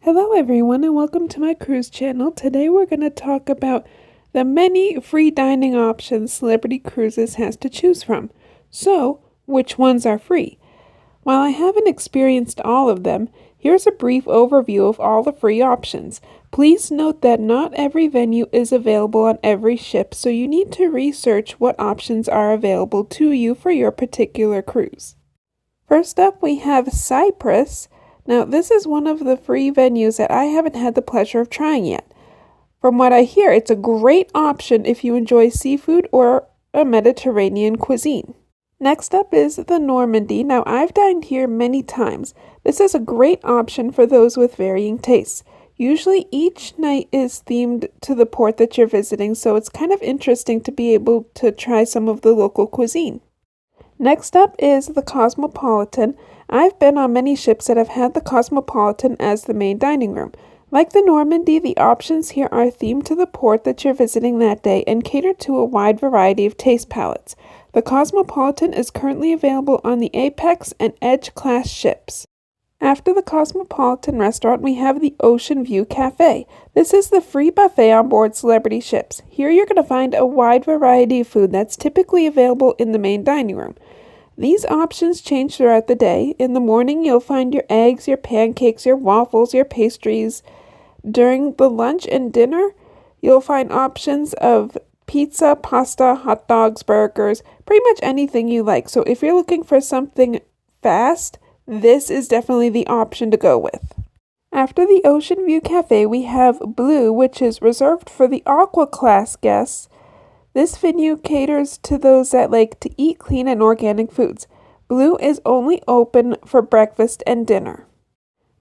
Hello everyone and welcome to my cruise channel. Today we're going to talk about the many free dining options Celebrity Cruises has to choose from. So, which ones are free? While I haven't experienced all of them, here's a brief overview of all the free options. Please note that not every venue is available on every ship, so you need to research what options are available to you for your particular cruise. First up, we have Cyprus. Now, this is one of the free venues that I haven't had the pleasure of trying yet. From what I hear, it's a great option if you enjoy seafood or a Mediterranean cuisine. Next up is the Normandy. Now, I've dined here many times. This is a great option for those with varying tastes. Usually each night is themed to the port that you're visiting, so it's kind of interesting to be able to try some of the local cuisine. Next up is the Cosmopolitan. I've been on many ships that have had the Cosmopolitan as the main dining room. Like the Normandy, the options here are themed to the port that you're visiting that day and cater to a wide variety of taste palettes. The Cosmopolitan is currently available on the Apex and Edge class ships. After the Cosmopolitan restaurant, we have the Ocean View Cafe. This is the free buffet on board Celebrity ships. Here you're going to find a wide variety of food that's typically available in the main dining room. These options change throughout the day. In the morning, you'll find your eggs, your pancakes, your waffles, your pastries. During the lunch and dinner, you'll find options of pizza, pasta, hot dogs, burgers, pretty much anything you like. So if you're looking for something fast, this is definitely the option to go with. After the Ocean View Cafe, we have Blue, which is reserved for the Aqua class guests. This venue caters to those that like to eat clean and organic foods. Blue is only open for breakfast and dinner.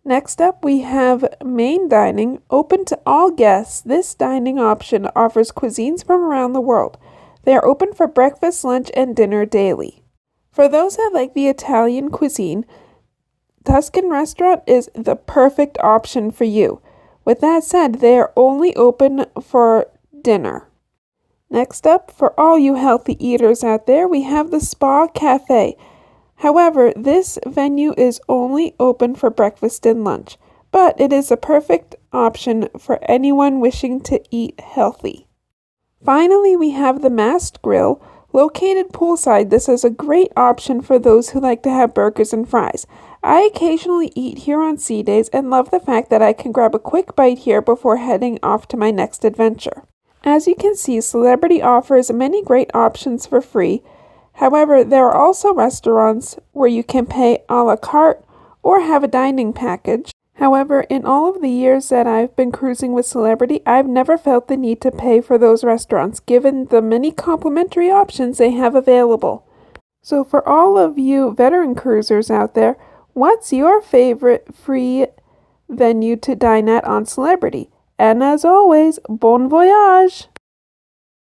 Next up, we have Main Dining, open to all guests. This dining option offers cuisines from around the world. They are open for breakfast, lunch, and dinner daily. For those that like the Italian cuisine, Tuscan Restaurant is the perfect option for you. With that said, they are only open for dinner. Next up, for all you healthy eaters out there, we have the Spa Cafe. However, this venue is only open for breakfast and lunch, but it is a perfect option for anyone wishing to eat healthy. Finally, we have the Mast Grill. Located poolside, this is a great option for those who like to have burgers and fries. I occasionally eat here on sea days and love the fact that I can grab a quick bite here before heading off to my next adventure. As you can see, Celebrity offers many great options for free. However, there are also restaurants where you can pay a la carte or have a dining package. However, in all of the years that I've been cruising with Celebrity, I've never felt the need to pay for those restaurants, given the many complimentary options they have available. So for all of you veteran cruisers out there, what's your favorite free venue to dine at on Celebrity? And as always, bon voyage!